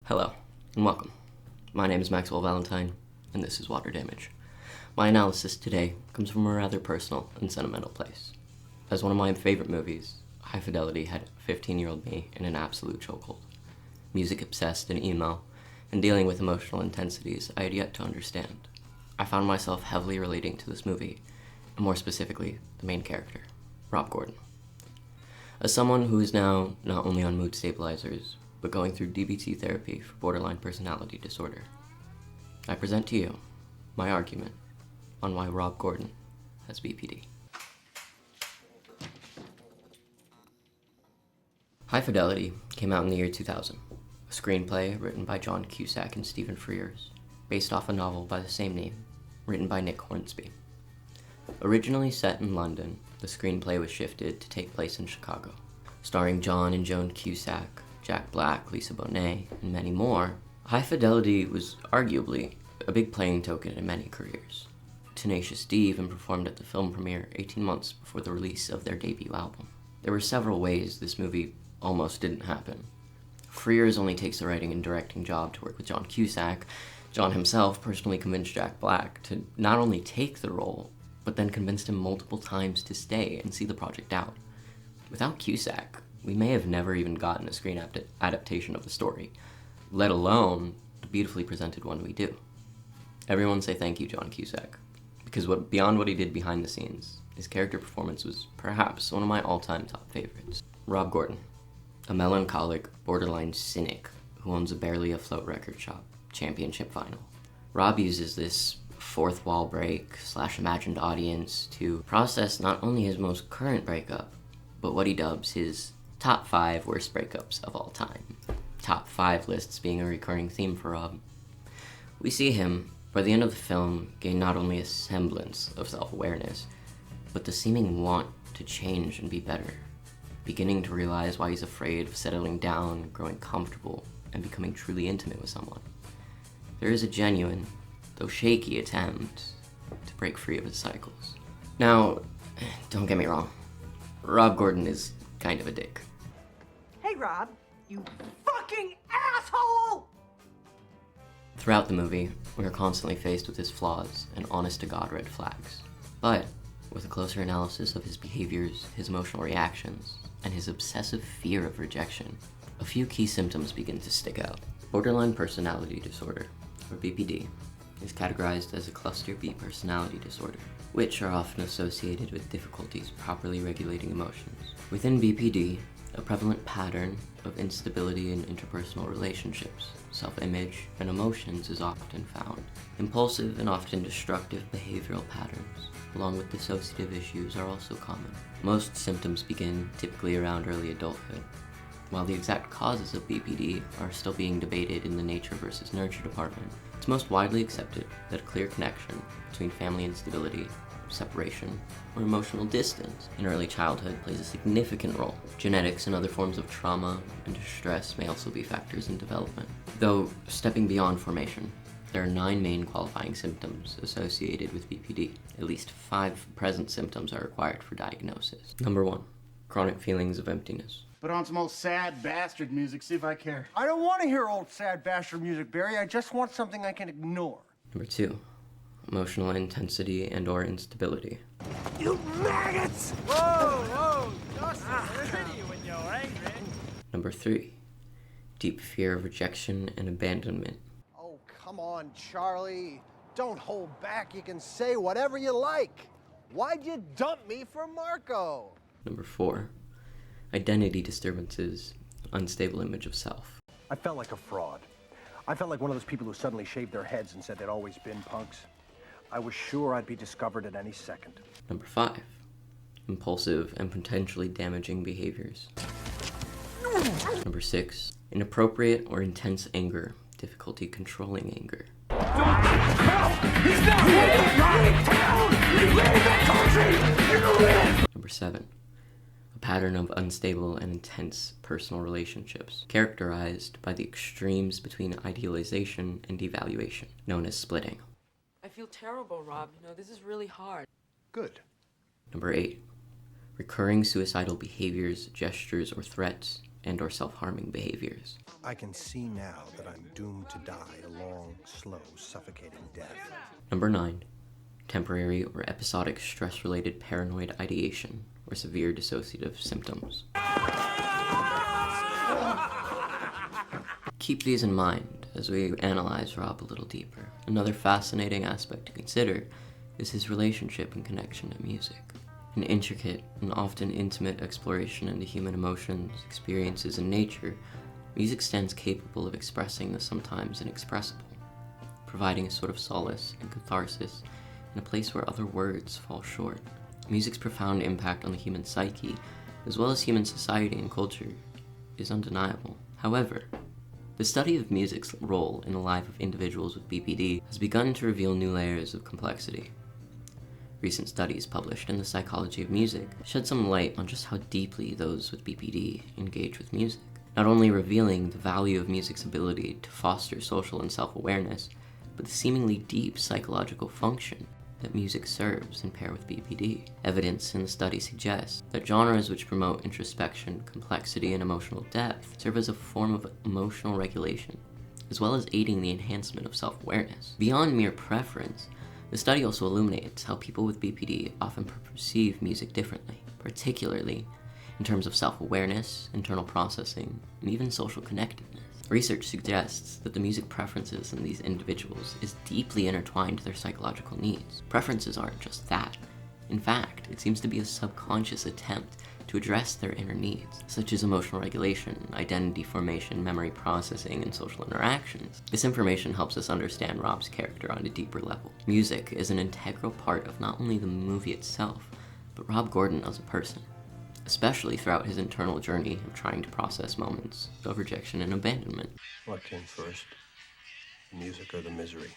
Hello, and welcome. My name is Maxwell Valentine, and this is Water Damage. My analysis today comes from a rather personal and sentimental place. As one of my favorite movies, High Fidelity had 15-year-old me in an absolute chokehold. Music-obsessed and emo, and dealing with emotional intensities I had yet to understand. I found myself heavily relating to this movie, and more specifically, the main character, Rob Gordon. As someone who is now not only on mood stabilizers, but going through DBT therapy for borderline personality disorder, I present to you my argument on why Rob Gordon has BPD. High Fidelity came out in the year 2000, a screenplay written by John Cusack and Stephen Frears, based off a novel by the same name, written by Nick Hornsby. Originally set in London, the screenplay was shifted to take place in Chicago. Starring John and Joan Cusack, Jack Black, Lisa Bonet, and many more, High Fidelity was arguably a big playing token in many careers. Tenacious D even performed at the film premiere 18 months before the release of their debut album. There were several ways this movie almost didn't happen. Frears only takes the writing and directing job to work with John Cusack. John himself personally convinced Jack Black to not only take the role, but then convinced him multiple times to stay and see the project out. Without Cusack, we may have never even gotten a screen adaptation of the story, let alone the beautifully presented one we do. Everyone say thank you, John Cusack, because beyond what he did behind the scenes, his character performance was perhaps one of my all-time top favorites. Rob Gordon, a melancholic, borderline cynic who owns a barely afloat record shop, championship vinyl. Rob uses this fourth wall break / imagined audience to process not only his most current breakup, but what he dubs his top 5 worst breakups of all time. Top 5 lists being a recurring theme for Rob. We see him, by the end of the film, gain not only a semblance of self-awareness, but the seeming want to change and be better, beginning to realize why he's afraid of settling down, growing comfortable, and becoming truly intimate with someone. There is a genuine, though shaky, attempt to break free of his cycles. Now, don't get me wrong, Rob Gordon is kind of a dick. Hey, Rob, you fucking asshole! Throughout the movie, we are constantly faced with his flaws and honest-to-God red flags. But, with a closer analysis of his behaviors, his emotional reactions, and his obsessive fear of rejection, a few key symptoms begin to stick out. Borderline personality disorder, or BPD, is categorized as a cluster B personality disorder, which are often associated with difficulties properly regulating emotions. Within BPD, a prevalent pattern of instability in interpersonal relationships, self-image, and emotions is often found. Impulsive and often destructive behavioral patterns, along with dissociative issues, are also common. Most symptoms begin typically around early adulthood. While the exact causes of BPD are still being debated in the nature versus nurture department, it's most widely accepted that a clear connection between family instability, separation, or emotional distance in early childhood plays a significant role. Genetics and other forms of trauma and distress may also be factors in development. Though, stepping beyond formation, there are 9 main qualifying symptoms associated with BPD. At least 5 present symptoms are required for diagnosis. Number 1, chronic feelings of emptiness. Put on some old sad bastard music, see if I care. I don't want to hear old sad bastard music, Barry. I just want something I can ignore. Number 2, emotional intensity and or instability. You maggots! Whoa, Dustin, pretty when you're angry. Number 3, deep fear of rejection and abandonment. Oh, come on, Charlie. Don't hold back. You can say whatever you like. Why'd you dump me for Marco? Number 4, identity disturbances, unstable image of self. I felt like a fraud. I felt like one of those people who suddenly shaved their heads and said they'd always been punks. I was sure I'd be discovered at any second. Number 5, impulsive and potentially damaging behaviors. Number 6, inappropriate or intense anger, difficulty controlling anger. Number 7, a pattern of unstable and intense personal relationships, characterized by the extremes between idealization and devaluation, known as splitting. I feel terrible, Rob. You know, this is really hard. Good. Number 8, recurring suicidal behaviors, gestures, or threats, and or self-harming behaviors. I can see now that I'm doomed to die a long, slow, suffocating death. Number 9. Temporary or episodic stress-related paranoid ideation or severe dissociative symptoms. Keep these in mind as we analyze Rob a little deeper. Another fascinating aspect to consider is his relationship and connection to music. An intricate and often intimate exploration into human emotions, experiences, and nature, music stands capable of expressing the sometimes inexpressible, providing a sort of solace and catharsis in a place where other words fall short. Music's profound impact on the human psyche, as well as human society and culture, is undeniable. However, the study of music's role in the life of individuals with BPD has begun to reveal new layers of complexity. Recent studies published in the Psychology of Music shed some light on just how deeply those with BPD engage with music, not only revealing the value of music's ability to foster social and self-awareness, but the seemingly deep psychological function that music serves in pair with BPD. Evidence in the study suggests that genres which promote introspection, complexity, and emotional depth serve as a form of emotional regulation, as well as aiding the enhancement of self-awareness. Beyond mere preference, the study also illuminates how people with BPD often perceive music differently, particularly in terms of self-awareness, internal processing, and even social connectedness. Research suggests that the music preferences in these individuals is deeply intertwined to their psychological needs. Preferences aren't just that. In fact, it seems to be a subconscious attempt to address their inner needs, such as emotional regulation, identity formation, memory processing, and social interactions. This information helps us understand Rob's character on a deeper level. Music is an integral part of not only the movie itself, but Rob Gordon as a person, especially throughout his internal journey of trying to process moments of rejection and abandonment. What came first, the music or the misery?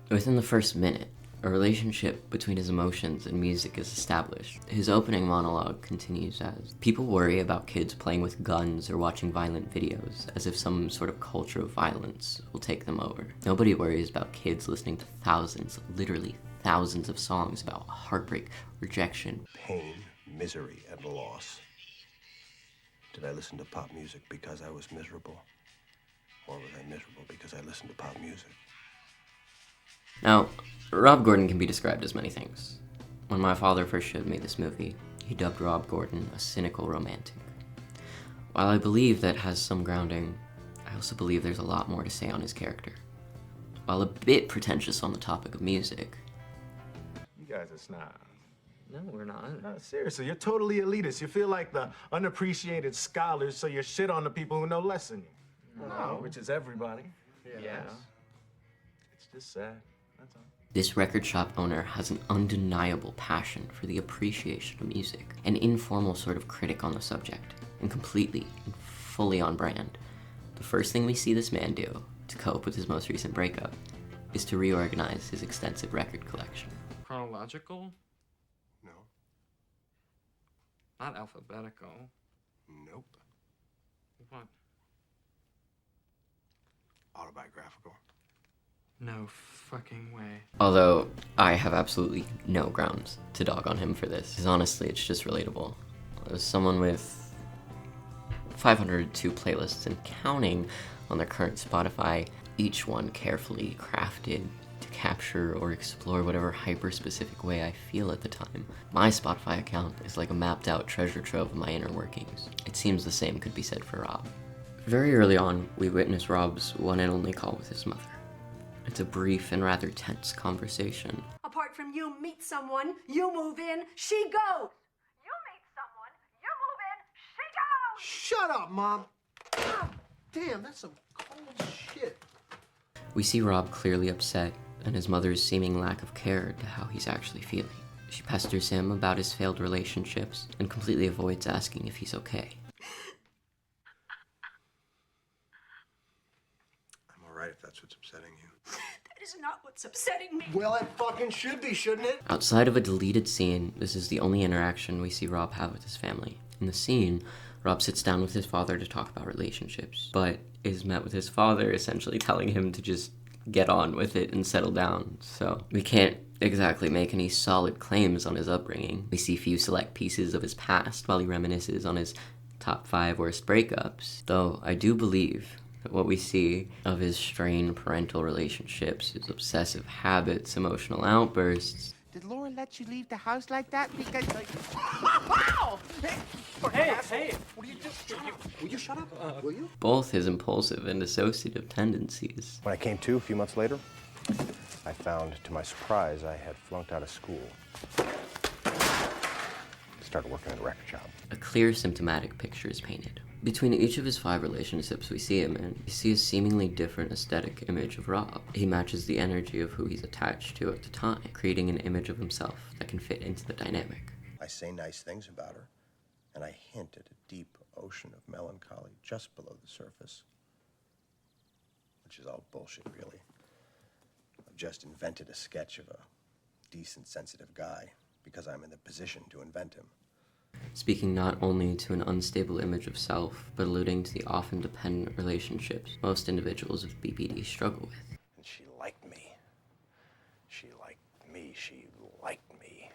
Within the first minute, a relationship between his emotions and music is established. His opening monologue continues as, "People worry about kids playing with guns or watching violent videos, as if some sort of culture of violence will take them over. Nobody worries about kids listening to thousands, literally thousands of songs about heartbreak, rejection, Pain, misery, and loss. Did I listen to pop music because I was miserable? Or was I miserable because I listened to pop music? Now, Rob Gordon can be described as many things. When my father first showed me this movie, he dubbed Rob Gordon a cynical romantic. While I believe that has some grounding, I also believe there's a lot more to say on his character. While a bit pretentious on the topic of music. You guys are snobs. No, we're not. No, seriously, you're totally elitist. You feel like the unappreciated scholars, so you shit on the people who know less than you. No, which is everybody. Yeah. It's just sad. That's all. This record shop owner has an undeniable passion for the appreciation of music, an informal sort of critic on the subject, and completely and fully on brand. The first thing we see this man do to cope with his most recent breakup is to reorganize his extensive record collection. Chronological? No. Not alphabetical. Nope. What? Autobiographical. No fucking way. Although, I have absolutely no grounds to dog on him for this, because honestly, it's just relatable. As someone with 502 playlists and counting on their current Spotify, each one carefully crafted to capture or explore whatever hyper-specific way I feel at the time. My Spotify account is like a mapped-out treasure trove of my inner workings. It seems the same could be said for Rob. Very early on, we witness Rob's one and only call with his mother. It's a brief and rather tense conversation. Apart from you meet someone, you move in, she goes. You meet someone, you move in, she goes. Shut up, Mom! God damn, that's some cold shit. We see Rob clearly upset, and his mother's seeming lack of care to how he's actually feeling. She pesters him about his failed relationships, and completely avoids asking if he's okay. I'm alright if that's what's upsetting you. That is not what's upsetting me. Well, it fucking should be, shouldn't it? Outside of a deleted scene, this is the only interaction we see Rob have with his family. In the scene, Rob sits down with his father to talk about relationships, but is met with his father essentially telling him to just get on with it and settle down. So we can't exactly make any solid claims on his upbringing. We see few select pieces of his past while he reminisces on his top 5 worst breakups, though I do believe that what we see of his strained parental relationships, his obsessive habits, emotional outbursts, Did Laura let you leave the house like that? Because, like... Hey! What are you doing? Will you shut up? Will you? both his impulsive and dissociative tendencies. When I came to a few months later, I found, to my surprise, I had flunked out of school. Started working at a record shop. A clear symptomatic picture is painted. Between each of his 5 relationships we see him in, we see a seemingly different aesthetic image of Rob. He matches the energy of who he's attached to at the time, creating an image of himself that can fit into the dynamic. I say nice things about her, and I hint at a deep ocean of melancholy just below the surface, which is all bullshit, really. I've just invented a sketch of a decent, sensitive guy because I'm in the position to invent him. Speaking not only to an unstable image of self, but alluding to the often dependent relationships most individuals with BPD struggle with. And she liked me. She liked me. She liked me.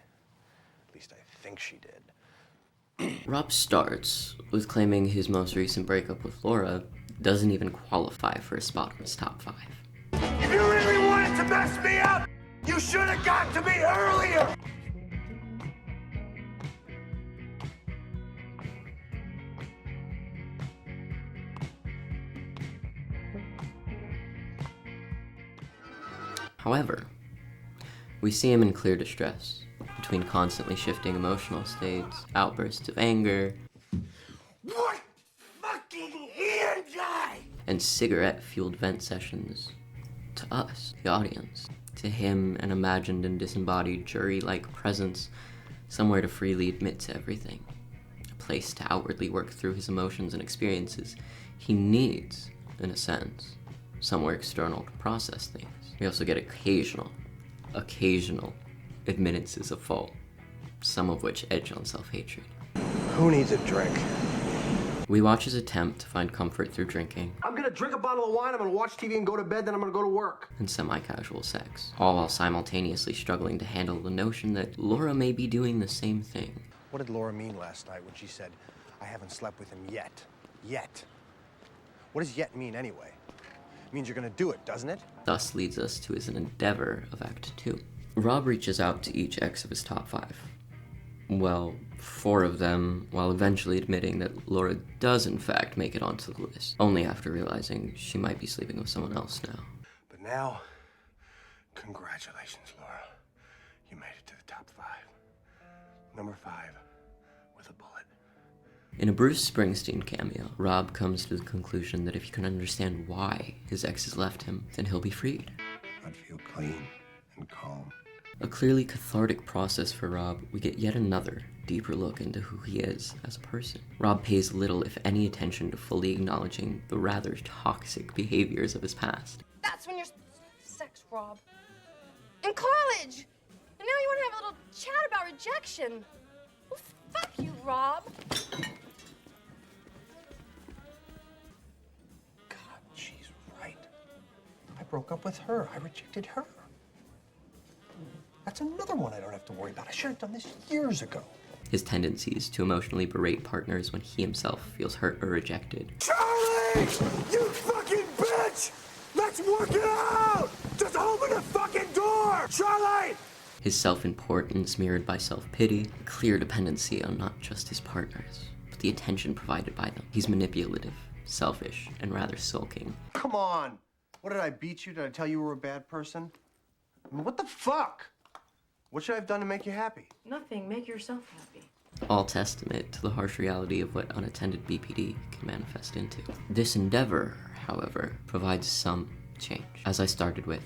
At least I think she did. Rob starts with claiming his most recent breakup with Laura doesn't even qualify for a spot in his top 5. If you really wanted to mess me up, you should have got to me earlier! However, we see him in clear distress, between constantly shifting emotional states, outbursts of anger, What fucking hand guy? and cigarette-fueled vent sessions to us, the audience. To him, an imagined and disembodied jury-like presence, somewhere to freely admit to everything, a place to outwardly work through his emotions and experiences. He needs, in a sense, somewhere external to process things. We also get occasional admittances of fault, some of which edge on self-hatred. Who needs a drink? We watch his attempt to find comfort through drinking I'm gonna drink a bottle of wine, I'm gonna watch TV and go to bed, then I'm gonna go to work. and semi-casual sex, all while simultaneously struggling to handle the notion that Laura may be doing the same thing. What did Laura mean last night when she said, I haven't slept with him yet? Yet. What does yet mean anyway? It means you're gonna do it, doesn't it? Thus leads us to his endeavor of Act 2. Rob reaches out to each ex of his top 5. Well, 4 of them, while eventually admitting that Laura does in fact make it onto the list, only after realizing she might be sleeping with someone else now. But now, congratulations, Laura. You made it to the top 5. Number 5, with a bullet. In a Bruce Springsteen cameo, Rob comes to the conclusion that if he can understand why his exes left him, then he'll be freed. I'd feel clean and calm. A clearly cathartic process for Rob, we get yet another deeper look into who he is as a person. Rob pays little, if any, attention to fully acknowledging the rather toxic behaviors of his past. That's when you're sex, Rob. In college! And now you want to have a little chat about rejection. Well, fuck you, Rob. God, she's right. I broke up with her. I rejected her. That's another one I don't have to worry about. I should have done this years ago. His tendencies to emotionally berate partners when he himself feels hurt or rejected. Charlie! You fucking bitch! Let's work it out! Just open the fucking door! Charlie! His self-importance mirrored by self-pity, a clear dependency on not just his partners, but the attention provided by them. He's manipulative, selfish, and rather sulking. Come on. What, did I beat you? Did I tell you were a bad person? I mean, what the fuck? What should I have done to make you happy? Nothing. Make yourself happy. All testament to the harsh reality of what unattended BPD can manifest into. This endeavor, however, provides some change. As I started with,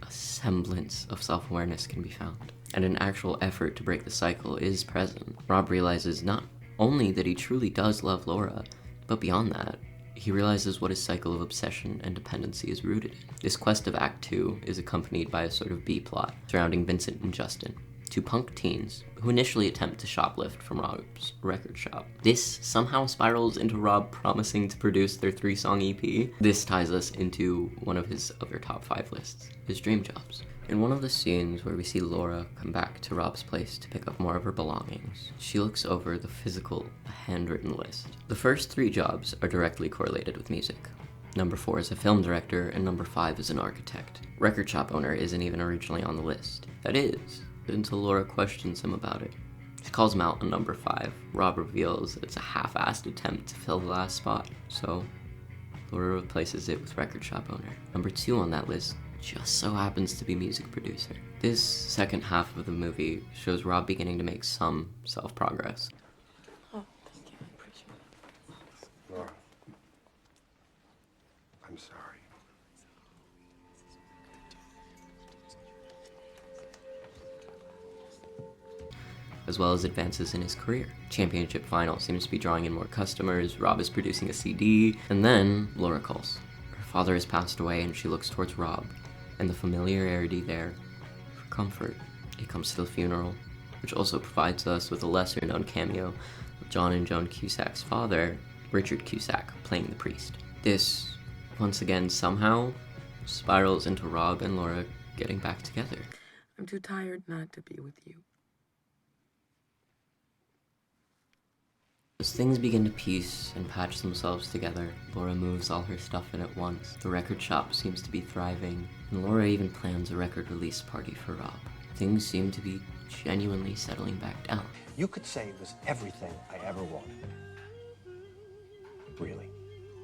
a semblance of self-awareness can be found, and an actual effort to break the cycle is present. Rob realizes not only that he truly does love Laura, but beyond that, he realizes what his cycle of obsession and dependency is rooted in. This quest of Act 2 is accompanied by a sort of B-plot surrounding Vincent and Justin, 2 punk teens who initially attempt to shoplift from Rob's record shop. This somehow spirals into Rob promising to produce their 3-song EP. This ties us into one of his other top 5 lists, his dream jobs. In one of the scenes where we see Laura come back to Rob's place to pick up more of her belongings, she looks over the physical, handwritten list. The first 3 jobs are directly correlated with music. Number 4 is a film director, and number 5 is an architect. Record shop owner isn't even originally on the list. That is, until Laura questions him about it. She calls him out on number 5. Rob reveals it's a half-assed attempt to fill the last spot, so Laura replaces it with record shop owner. Number 2 on that list just so happens to be music producer. This second half of the movie shows Rob beginning to make some self-progress. Oh, thank you. I appreciate it. Laura, I'm sorry. As well as advances in his career. Championship Final seems to be drawing in more customers, Rob is producing a CD, and then Laura calls. Her father has passed away and she looks towards Rob, and the familiarity there for comfort. It comes to the funeral, which also provides us with a lesser-known cameo of John and Joan Cusack's father, Richard Cusack, playing the priest. This, once again, somehow spirals into Rob and Laura getting back together. I'm too tired not to be with you. As things begin to piece and patch themselves together, Laura moves all her stuff in at once. The record shop seems to be thriving, and Laura even plans a record release party for Rob. Things seem to be genuinely settling back down. You could say it was everything I ever wanted. Really.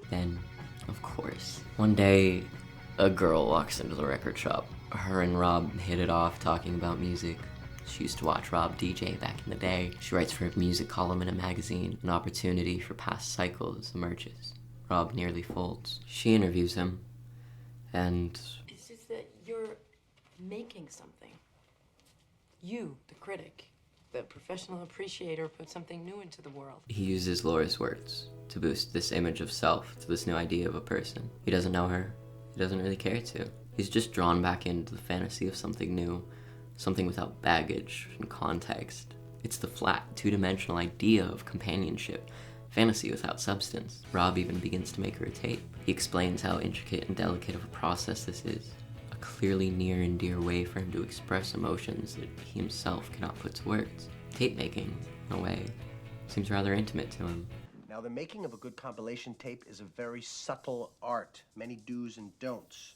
Then, of course, one day, a girl walks into the record shop. Her and Rob hit it off talking about music. She used to watch Rob DJ back in the day. She writes for a music column in a magazine. An opportunity for past cycles emerges. Rob nearly folds. She interviews him, and It's just that you're making something. You, the critic, the professional appreciator, put something new into the world. he uses Laura's words to boost this image of self to this new idea of a person. He doesn't know her. He doesn't really care to. He's just drawn back into the fantasy of something new, something without baggage and context. It's the flat, two-dimensional idea of companionship, fantasy without substance. Rob even begins to make her a tape. He explains how intricate and delicate of a process this is, a clearly near and dear way for him to express emotions that he himself cannot put to words. Tape making, in a way, seems rather intimate to him. Now, the making of a good compilation tape is a very subtle art, many do's and don'ts.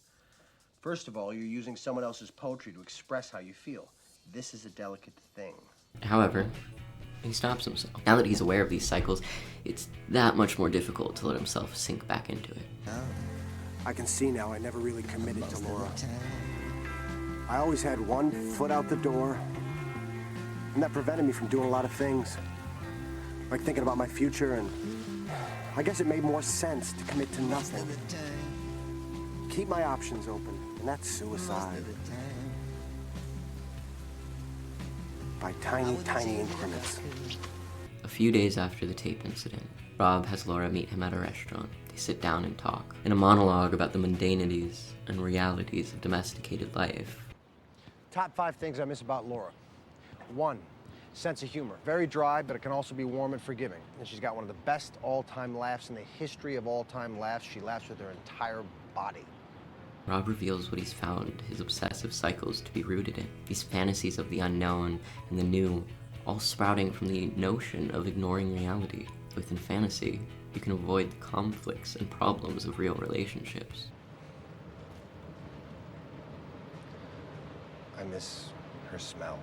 First of all, you're using someone else's poetry to express how you feel. This is a delicate thing. However, he stops himself. Now that he's aware of these cycles, it's that much more difficult to let himself sink back into it. I can see now I never really committed to Laura. I always had one foot out the door, and that prevented me from doing a lot of things. Like thinking about my future, and I guess it made more sense to commit to nothing. Keep my options open, and that's suicide. By tiny, tiny increments. A few days after the tape incident, Rob has Laura meet him at a restaurant. They sit down and talk. In a monologue about the mundanities and realities of domesticated life. Top 5 things I miss about Laura. 1, sense of humor. Very dry, but it can also be warm and forgiving. And she's got one of the best all-time laughs in the history of all-time laughs. She laughs with her entire body. Rob reveals what he's found his obsessive cycles to be rooted in. These fantasies of the unknown and the new, all sprouting from the notion of ignoring reality. Within fantasy, you can avoid the conflicts and problems of real relationships. I miss her smell.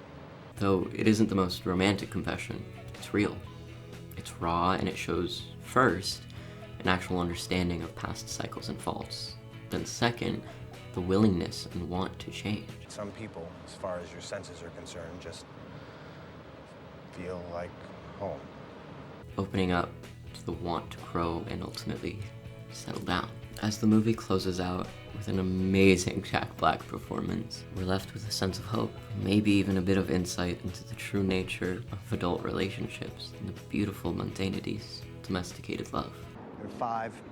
Though it isn't the most romantic confession, it's real. It's raw, and it shows, first, an actual understanding of past cycles and faults. Then second, the willingness and want to change. Some people, as far as your senses are concerned, just feel like home. Opening up to the want to grow and ultimately settle down. As the movie closes out with an amazing Jack Black performance, we're left with a sense of hope, maybe even a bit of insight into the true nature of adult relationships and the beautiful mundanities of domesticated love. And 5,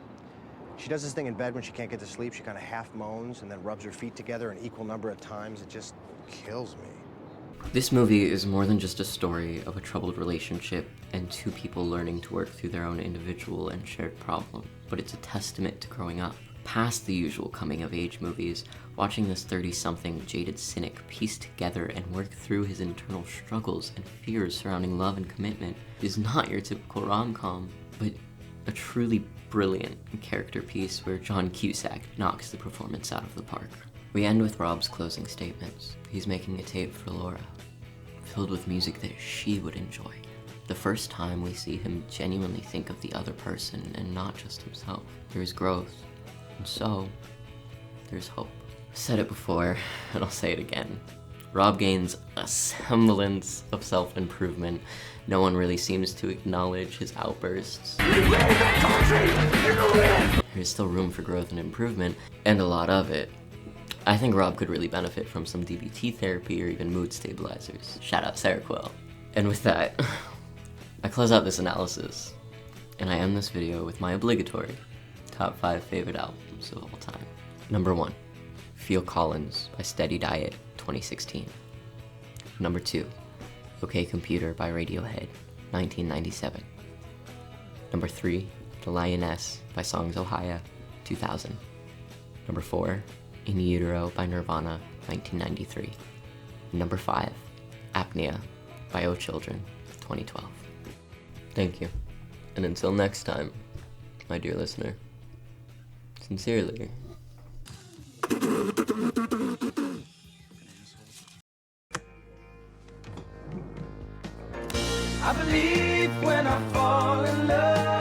she does this thing in bed when she can't get to sleep. She kind of half moans and then rubs her feet together an equal number of times. It just kills me. This movie is more than just a story of a troubled relationship and 2 people learning to work through their own individual and shared problem, but it's a testament to growing up, Past the usual coming-of-age movies, watching this 30-something jaded cynic piece together and work through his internal struggles and fears surrounding love and commitment is not your typical rom-com, but a truly brilliant character piece where John Cusack knocks the performance out of the park. We end with Rob's closing statements. He's making a tape for Laura, filled with music that she would enjoy. The first time we see him genuinely think of the other person and not just himself. There's growth, and so there's hope. I've said it before, and I'll say it again. Rob gains a semblance of self-improvement. No one really seems to acknowledge his outbursts. There's still room for growth and improvement, and a lot of it. I think Rob could really benefit from some DBT therapy or even mood stabilizers. Shout out Seroquel. And with that, I close out this analysis, and I end this video with my obligatory top 5 favorite albums of all time. Number 1, Phil Collins by Steady Diet, 2016. Number 2, OK Computer by Radiohead, 1997. Number 3, The Lioness by Songs Ohia, 2000. Number 4, In Utero by Nirvana, 1993. Number 5, Apnea by O Children, 2012. Thank you, and until next time, my dear listener, sincerely. I believe when I fall in love.